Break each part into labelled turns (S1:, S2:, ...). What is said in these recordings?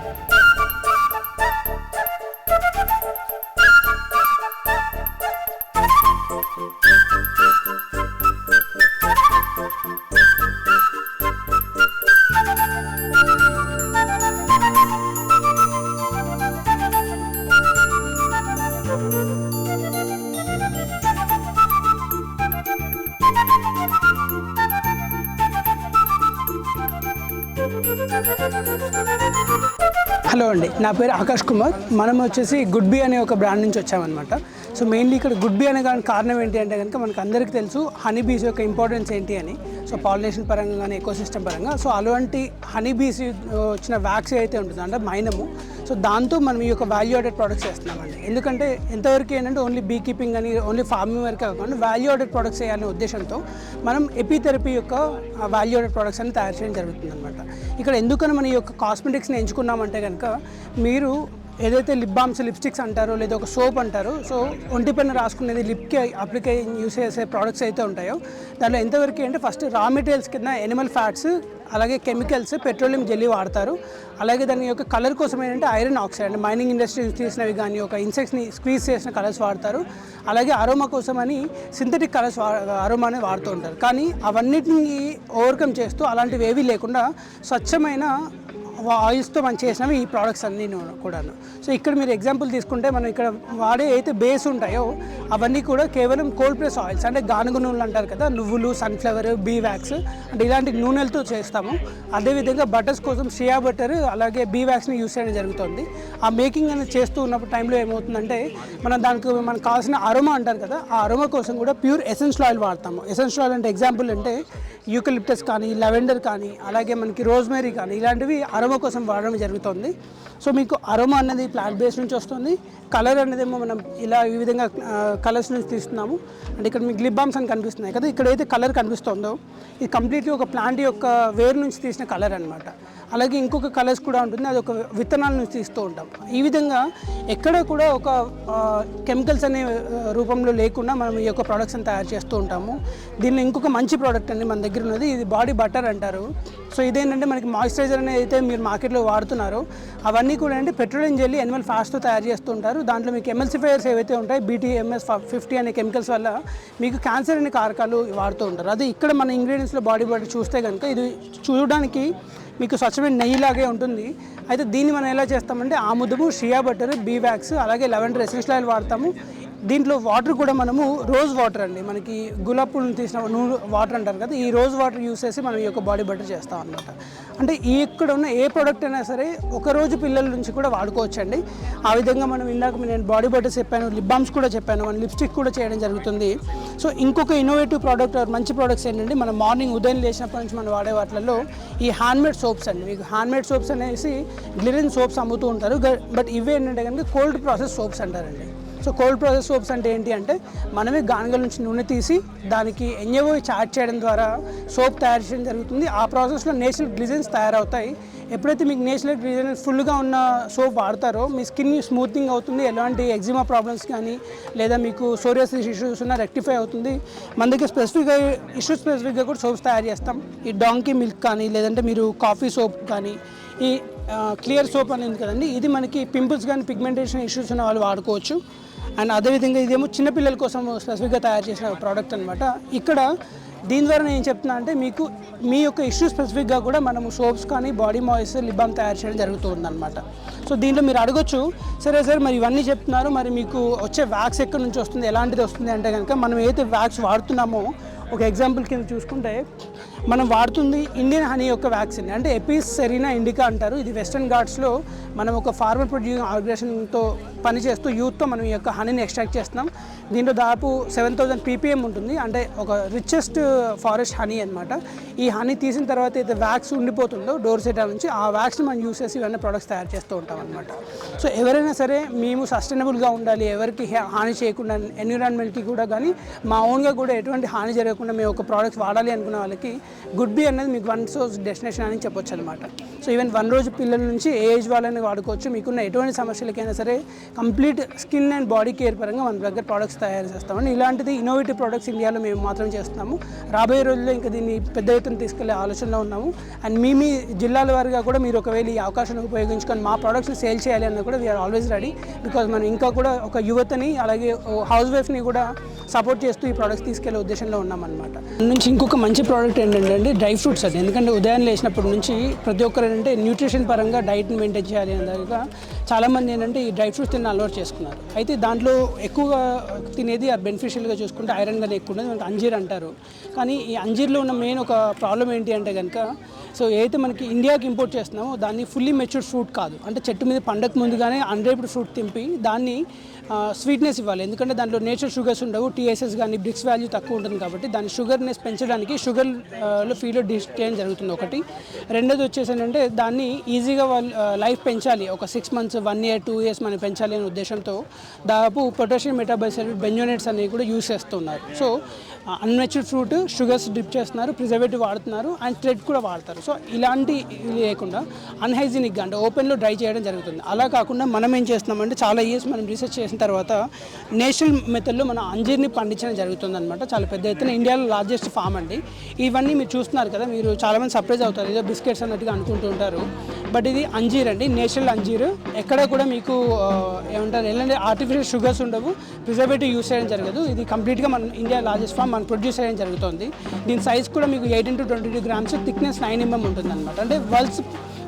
S1: Hello అండి, నా పేరు ఆకాష్ కుమార్. మనం వచ్చేసి గుడ్ బీ అనే ఒక బ్రాండ్ నుంచి వచ్చామన్నమాట. సో మెయిన్లీ ఇక్కడ గుడ్ బీ అనే కారణం ఏంటి అంటే కనుక మనకు అందరికీ తెలుసు హనీ బీస్ యొక్క ఇంపార్టెన్స్ ఏంటి అని. సో పాలినేషన్ పరంగా కానీ ఎకోసిస్టమ్ పరంగా సో అలాంటి హనీ బీస్ వచ్చిన వ్యాక్స్ అయితే ఉంటుంది అంటే మైనము. సో దాంతో మనం ఈ యొక్క వాల్యూ యాడెడ్ ప్రొడక్ట్స్ చేస్తున్నామండి. ఎందుకంటే ఎంతవరకు ఏంటంటే ఓన్లీ బీ కీపింగ్ అని ఓన్లీ ఫార్మింగ్ వరకు కాకుండా వాల్యూ యాడెడ్ ప్రొడక్ట్స్ చేయాలనే ఉద్దేశంతో మనం ఎపిథెరపీ యొక్క వాల్యూ యాడెడ్ ప్రొడక్ట్స్ అని తయారు చేయడం జరుగుతుంది అనమాట. ఇక్కడ ఎందుకని మనం ఈ యొక్క కాస్మెటిక్స్ని ఎంచుకున్నామంటే కనుక మీరు ఏదైతే లిప్ బామ్స్ లిప్స్టిక్స్ అంటారో లేదా ఒక సోప్ అంటారో సో ఒంటి పైన రాసుకునేది లిప్కి అప్లికే యూస్ చేసే ప్రోడక్ట్స్ అయితే ఉంటాయో దాంట్లో ఎంతవరకు అంటే ఫస్ట్ రా మెటీరియల్స్ కింద ఎనిమల్ ఫ్యాట్స్ అలాగే కెమికల్స్ పెట్రోలియం జెల్లీ వాడతారు. అలాగే దాని యొక్క కలర్ కోసం ఏంటంటే ఐరన్ ఆక్సైడ్ అంటే మైనింగ్ ఇండస్ట్రీ యూస్ చేసినవి కానీ ఒక ఇన్సెక్ట్స్ని స్క్వీజ్ చేసిన కలర్స్ వాడతారు. అలాగే అరోమా కోసం అని సింథటిక్ కలర్స్ అరోమానే వాడుతూ ఉంటారు. కానీ అవన్నిటిని ఓవర్కమ్ చేస్తూ అలాంటివి ఏవీ లేకుండా స్వచ్ఛమైన ఆయిల్స్తో మనం చేసినవి ఈ ప్రోడక్ట్స్ అన్నీ కూడాను. సో ఇక్కడ మీరు ఎగ్జాంపుల్ తీసుకుంటే మనం ఇక్కడ వాడే అయితే బేస్ ఉంటాయో అవన్నీ కూడా కేవలం కోల్డ్ ప్రెస్ ఆయిల్స్ అంటే గానుగ నూనెలు అంటారు కదా, నువ్వులు, సన్ఫ్లవర్, బీ వ్యాక్స్ అంటే ఇలాంటి నూనెలతో చేస్తాము. అదేవిధంగా బటర్స్ కోసం షియా బటర్ అలాగే బీ వ్యాక్స్ని యూస్ చేయడం జరుగుతుంది. ఆ మేకింగ్ అనేది చేస్తూ ఉన్నప్పుడు టైంలో ఏమవుతుందంటే మనకు కావాల్సిన అరోమా అంటారు కదా, ఆ అరోమా కోసం కూడా ప్యూర్ ఎసెన్షియల్ ఆయిల్ వాడతాము. ఎసెన్షియల్ ఆయిల్ అంటే ఎగ్జాంపుల్ అంటే యూకలిప్టస్ కానీ, లెవెండర్ కానీ, అలాగే మనకి రోజ్మెరీ కానీ ఇలాంటివి అరోమా కోసం వాడడం జరుగుతుంది. సో మీకు అరోమా అనేది ప్లాంట్ బేస్ నుంచి వస్తుంది. కలర్ అనేదేమో మనం ఇలా ఈ విధంగా కలర్స్ నుంచి తీస్తున్నాము. అంటే ఇక్కడ మీకు లిప్ బామ్స్ అని కనిపిస్తున్నాయి కదా, ఇక్కడైతే కలర్ కనిపిస్తుందో ఇది కంప్లీట్లీ ఒక ప్లాంట్ యొక్క వేరు నుంచి తీసిన కలర్ అనమాట. అలాగే ఇంకొక కలర్స్ కూడా ఉంటుంది, అది ఒక విత్తనాల నుంచి తీస్తూ ఉంటాం. ఈ విధంగా ఎక్కడ కూడా ఒక కెమికల్స్ అనే రూపంలో లేకుండా మనం ఈ యొక్క ప్రోడక్ట్స్ని తయారు చేస్తూ ఉంటాము. దీనిలో ఇంకొక మంచి ప్రోడక్ట్ అండి మన దగ్గర ఉన్నది, ఇది బాడీ బటర్ అంటారు. సో ఇదేంటంటే మనకి మాయిశ్చరైజర్ అనేది అయితే మీరు మార్కెట్లో వాడుతున్నారో అవన్నీ కూడా అంటే పెట్రోలియం జెల్లీ ఎనిమల్ ఫ్యాట్స్తో తయారు చేస్తూ ఉంటారు. దాంట్లో మీకు ఎమల్సిఫైయర్స్ ఏవైతే ఉంటాయి BTMS50 అనే కెమికల్స్ వల్ల మీకు క్యాన్సర్ అనే కారకాలు వాడుతూ ఉంటారు. అదే ఇక్కడ మన ఇంగ్రీడియంట్స్లో బాడీ బటర్ చూస్తే కనుక ఇది చూడడానికి మీకు స్వచ్ఛమైన నెయ్యిలాగే ఉంటుంది. అయితే దీన్ని మనం ఎలా చేస్తామంటే ఆముదము, షియా బటర్, బీ వ్యాక్స్ అలాగే లెవెండర్ ఎసెన్షియల్ ఆయిల్ వాడతాము. దీంట్లో వాటర్ కూడా మనము రోజ్ వాటర్ అండి, మనకి గులాబ్ పూలను తీసిన వాటర్ అంటారు కదా, ఈ రోజ్ వాటర్ యూస్ చేసి మనం ఈ యొక్క బాడీ బటర్ చేస్తాం అనమాట. అంటే ఇక్కడ ఉన్న ఏ ప్రోడక్ట్ అయినా సరే ఒక రోజు పిల్లల నుంచి కూడా వాడుకోవచ్చండి. ఆ విధంగా మనం ఇందాక నేను బాడీ బటర్స్ చెప్పాను, లిప్ బామ్స్ కూడా చెప్పాను, మనం లిప్స్టిక్ కూడా చేయడం జరుగుతుంది. సో ఇంకొక ఇన్నోవేటివ్ ప్రోడక్ట్ మంచి ప్రోడక్ట్స్ ఏంటంటే మనం మార్నింగ్ ఉదయం లేచినప్పటి నుంచి మనం వాడే వాటిల్లో ఈ హ్యాండ్మేడ్ సోప్స్ అండి. మీకు హ్యాండ్మేడ్ సోప్స్ అనేసి గ్లిరిన్ సోప్స్ అమ్ముతూ ఉంటారు. బట్ ఇవి ఏంటంటే కనుక కోల్డ్ ప్రాసెస్ సోప్స్ అంటారండి. సో కోల్డ్ ప్రాసెస్ సోప్స్ అంటే ఏంటి అంటే మనమే గానుగల నుంచి నూనె తీసి దానికి NaOH యాడ్ చేయడం ద్వారా సోప్ తయారు చేయడం జరుగుతుంది. ఆ ప్రాసెస్లో నేచురల్ గ్లిజన్స్ తయారవుతాయి. ఎప్పుడైతే మీకు నేచురల్ గ్లిజన్స్ ఫుల్గా ఉన్న సోప్ వాడతారో మీ స్కిన్ స్మూతింగ్ అవుతుంది, ఎలాంటి ఎగ్జిమా ప్రాబ్లమ్స్ కానీ లేదా మీకు సోరియాసిస్ ఇష్యూస్ ఉన్నా రెక్టిఫై అవుతుంది. మన దగ్గర స్పెసిఫిక్గా కూడా సోప్స్ తయారు చేస్తాం. ఈ డాంకీ మిల్క్ కానీ లేదంటే మీరు కాఫీ సోప్ కానీ ఈ క్లియర్ సోప్ అనేది కదండి, ఇది మనకి పింపుల్స్ కానీ పిగ్మెంటేషన్ ఇష్యూస్ ఉన్న వాళ్ళు వాడుకోవచ్చు. అండ్ అదేవిధంగా ఇదేమో చిన్నపిల్లల కోసం స్పెసిఫిక్గా తయారు చేసిన ప్రోడక్ట్ అనమాట. ఇక్కడ దీని ద్వారా నేను ఏం చెప్తున్నా అంటే మీకు మీ యొక్క ఇష్యూ స్పెసిఫిక్గా కూడా మనము సోప్స్ కానీ బాడీ మాయిశ్చర్ లిప్ బామ్ తయారు చేయడం జరుగుతుంది అనమాట. సో దీంట్లో మీరు అడగొచ్చు, సరే సార్ మరి ఇవన్నీ చెప్తున్నారు, మరి మీకు వచ్చే వ్యాక్స్ ఎక్కడి నుంచి వస్తుంది, ఎలాంటిది వస్తుంది అంటే కనుక మనం ఏదైతే వ్యాక్స్ వాడుతున్నామో ఒక ఎగ్జాంపుల్ కింద చూసుకుంటే మనం వాడుతుంది ఇండియన్ హనీ యొక్క వ్యాక్సిన్ అంటే ఎపిస్ సెరీనా ఇండికా అంటారు. ఇది వెస్టర్న్ ఘాట్స్లో మనం ఒక ఫార్మర్ ప్రొడ్యూసింగ్ ఆర్గనైజేషన్తో పనిచేస్తూ యూత్తో మనం ఈ యొక్క హనీని ఎక్స్ట్రాక్ట్ చేస్తున్నాం. దీంట్లో దాదాపు 7000 ppm ఉంటుంది, అంటే ఒక రిచెస్ట్ ఫారెస్ట్ హనీ అనమాట. ఈ హనీ తీసిన తర్వాత అయితే వ్యాక్స్ ఉండిపోతుందో డోర్ సెటా నుంచి ఆ వ్యాక్స్ని మనం యూస్ చేసి ఇవన్నీ ప్రొడక్ట్స్ తయారు చేస్తూ ఉంటాం అనమాట. సో ఎవరైనా సరే మేము సస్టైనబుల్గా ఉండాలి, ఎవరికి హాని చేయకుండా ఎన్విరాన్మెంట్కి కూడా కానీ మా ఓన్గా కూడా ఎటువంటి హాని జరగకుండా మేము ఒక ప్రోడక్ట్స్ వాడాలి అనుకున్న వాళ్ళకి గుడ్ బీ అనేది మీకు వన్ సోర్స్ డెస్టినేషన్ అని చెప్పొచ్చు అనమాట. సో ఈవెన్ 1 రోజు పిల్లల నుంచి ఏ ఏజ్ వాళ్ళని వాడుకోవచ్చు. మీకున్న ఎటువంటి సమస్యలకైనా సరే complete skin and body care పరంగా మన దగ్గర ప్రోడక్ట్స్ తయారు చేస్తామండి. ఇలాంటిది ఇన్నోవేటివ్ ప్రోడక్ట్స్ ఇండియాలో మేము మాత్రం చేస్తున్నాము. రాబోయే రోజుల్లో ఇంకా దీన్ని పెద్ద ఎత్తున తీసుకెళ్లే ఆలోచనలో ఉన్నాము. అండ్ మీ జిల్లాల వారిగా కూడా మీరు ఒకవేళ ఈ అవకాశాన్ని ఉపయోగించుకొని మా ప్రోడక్ట్స్ని సేల్ చేయాలి అన్న కూడా వీఆర్ ఆల్వేస్ రెడీ. బికాజ్ మనం ఇంకా కూడా ఒక యువతని అలాగే హౌస్ వైఫ్ని కూడా సపోర్ట్ చేస్తూ ఈ ప్రోడక్ట్స్ తీసుకెళ్లే ఉద్దేశంలో ఉన్నామన్నమాట. నుంచి ఇంకొక మంచి ప్రోడక్ట్ ఏంటంటే డ్రై ఫ్రూట్స్ అది. ఎందుకంటే ఉదయం లేచినప్పటి నుంచి ప్రతి ఒక్కరు ఏంటంటే న్యూట్రిషన్ పరంగా డైట్ని మెయింటైన్ చేయాలి అనేదాకా చాలామంది ఏంటంటే ఈ డ్రై ఫ్రూట్స్ తిన్న అలవాటు చేసుకున్నారు. అయితే దాంట్లో ఎక్కువగా తినేది బెనిఫిషియల్గా చూసుకుంటే ఐరన్ కానీ ఎక్కువ ఉండదు, మనకి అంజీర్ అంటారు. కానీ ఈ అంజీర్లో ఉన్న మెయిన్ ఒక ప్రాబ్లం ఏంటి అంటే కనుక సో ఏదైతే మనకి ఇండియాకి ఇంపోర్ట్ చేస్తున్నామో దాన్ని ఫుల్లీ మెచ్యూర్డ్ ఫ్రూట్ కాదు. అంటే చెట్టు మీద పండగ ముందుగానే అన్రైప్డ్ ఫ్రూట్ తింపి దాన్ని స్వీట్నెస్ ఇవ్వాలి. ఎందుకంటే దాంట్లో నేచురల్ షుగర్స్ ఉండవు, టీఎస్ఎస్ కానీ బ్రిక్స్ వాల్యూ తక్కువ ఉంటుంది కాబట్టి దాని షుగర్నెస్ పెంచడానికి షుగర్లో ఫీడ్లో డిస్ట్ చేయడం జరుగుతుంది ఒకటి. రెండోది వచ్చేసి ఏంటంటే దాన్ని ఈజీగా వాళ్ళు లైఫ్ పెంచాలి, ఒక 6 months 1 year 2 years మనం పెంచాలి అనే ఉద్దేశంతో దాదాపు పొటాషియం మెటాబైసైలేట్ బెంజోనేట్స్ అనేవి కూడా యూస్ చేస్తున్నారు. So unmatured fruit sugars drip చేస్తున్నారు, ప్రిజర్వేటివ్ వాడుతున్నారు అండ్ థ్రెడ్ కూడా వాడతారు. సో ఇలాంటి లేకుండా అన్హైజీనిక్గా అంటే ఓపెన్లో డ్రై చేయడం జరుగుతుంది. అలా కాకుండా మనం ఏం చేస్తున్నామంటే చాలా ఇయర్స్ మనం రీసెర్చ్ చేసిన తర్వాత నేచురల్ మెథడ్లో మన అంజీర్ని పండించడం జరుగుతుంది అనమాట. చాలా పెద్ద ఎత్తున ఇండియాలో లార్జెస్ట్ ఫామ్ అండి. ఇవన్నీ మీరు చూస్తున్నారు కదా, మీరు చాలామంది సర్ప్రైజ్ అవుతారు, ఏదో బిస్కెట్స్ అన్నట్టుగా అనుకుంటూ ఉంటారు. బట్ ఇది అంజీర్ అండి, నేచురల్ అంజీర్. ఎక్కడ కూడా మీకు ఏమంటారు ఎలాంటి ఆర్టిఫిషియల్ షుగర్స్ ఉండవు, ప్రిజర్వేటివ్ యూస్ చేయడం జరగదు. ఇది కంప్లీట్గా మన ఇండియా లార్జెస్ట్ ఫామ్ మనం ప్రొడ్యూస్ చేయడం జరుగుతుంది. దీని సైజ్ కూడా మీకు 18 to 22 grams, థిక్నెస్ 9 mm ఉంటుంది అనమాట. అంటే వరల్డ్స్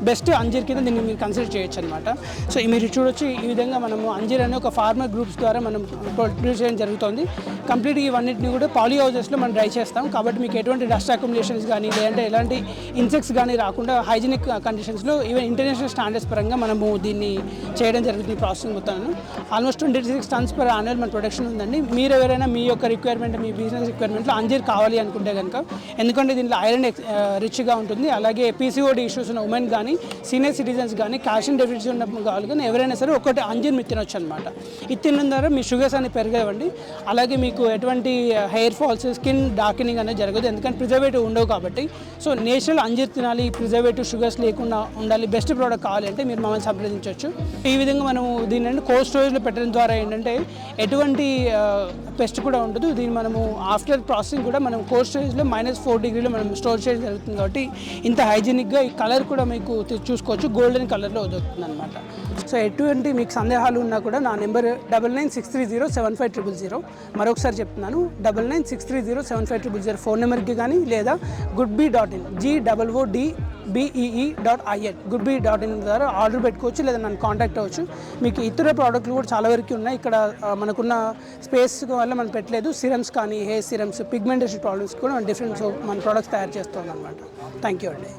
S1: బెస్ట్ అంజీర్ కింద దీన్ని మీరు కన్సిడర్ చేయొచ్చు అనమాట. సో మీరు చూడొచ్చు ఈ విధంగా మనము అంజీర్ అనే ఒక ఫార్మర్ గ్రూప్స్ ద్వారా మనం ప్రొడ్యూస్ చేయడం జరుగుతుంది. కంప్లీట్గా ఇవన్నిటిని కూడా పాలీ హౌజెస్లో మనం డ్రై చేస్తాం కాబట్టి మీకు ఎటువంటి డస్ట్ అక్యుములేషన్స్ కానీ లేదంటే ఎలాంటి ఇన్సెక్ట్స్ కానీ రాకుండా హైజీనిక్ కండిషన్స్లో ఈవెన్ ఇంటర్నేషనల్ స్టాండర్డ్స్ పరంగా మనము దీన్ని చేయడం జరుగుతుంది. ఈ ప్రాసెసింగ్ మొత్తాన్ని ఆల్మోస్ట్ 26 tons per annum మన ప్రొడక్షన్ ఉందండి. మీరు ఎవరైనా మీ యొక్క రిక్వైర్మెంట్, మీ బిజినెస్ రిక్వైర్మెంట్లో అంజీర్ కావాలి అనుకుంటే కనుక, ఎందుకంటే దీంట్లో ఐరన్ రిచ్గా ఉంటుంది, అలాగే పీసీఓడి ఇష్యూస్ ఉన్న ఉమెన్ కానీ సీనియర్ సిటిజన్స్ కానీ కాల్షియం డెఫిషియన్సీ ఉన్న వాళ్ళు కానీ ఎవరైనా సరే ఒకటి అంజీర్ మీరు తినొచ్చు అనమాట. ఇది తినడం ద్వారా మీ షుగర్స్ అనేవి పెరగవండి, అలాగే మీకు ఎటువంటి హెయిర్ ఫాల్స్, స్కిన్ డార్కెనింగ్ అనేది జరగదు, ఎందుకంటే ప్రిజర్వేటివ్ ఉండవు కాబట్టి. సో నేచురల్ అంజీర్ తినాలి, ప్రిజర్వేటివ్ షుగర్స్ లేకుండా ఉండాలి, బెస్ట్ ప్రోడక్ట్ కావాలి అంటే మీరు మమ్మల్ని సంప్రదించవచ్చు. ఈ విధంగా మనము దీన్ని కోల్డ్ స్టోరేజ్లో పెట్టడం ద్వారా ఏంటంటే ఎటువంటి పెస్ట్ కూడా ఉండదు. దీన్ని మనము ఆఫ్టర్ ప్రాసెసింగ్ కూడా మనం కోల్డ్ స్టోరేజ్లో -4 degrees మనం స్టోర్ చేయడం జరుగుతుంది కాబట్టి ఇంత హైజీనిక్గా. ఈ కలర్ కూడా మీకు చూసుకోవచ్చు, గోల్డెన్ కలర్లో వదులుతుంది అనమాట. సో ఎటువంటి మీకు సందేహాలు ఉన్నా కూడా నా నెంబర్ 9963075000. మరొకసారి చెప్తున్నాను, 9963075000 ఫోన్ నెంబర్కి కానీ లేదా goodbee.in GOODBEE.in goodbee.in ద్వారా ఆర్డర్ పెట్టుకోవచ్చు లేదా నన్ను కాంటాక్ట్ అవ్వచ్చు. మీకు ఇతర ప్రోడక్ట్లు కూడా చాలా వరకు ఉన్నాయి. ఇక్కడ మనకున్న స్పేస్ వల్ల మనం పెట్టలేదు. సిరమ్స్ కానీ, హెయిర్ సిరమ్స్, పిగ్మెంటేషన్ ప్రాబ్లమ్స్ కూడా డిఫరెంట్ మన ప్రోడక్ట్స్ తయారు చేస్తాం అనమాట. థ్యాంక్ యూ అండి.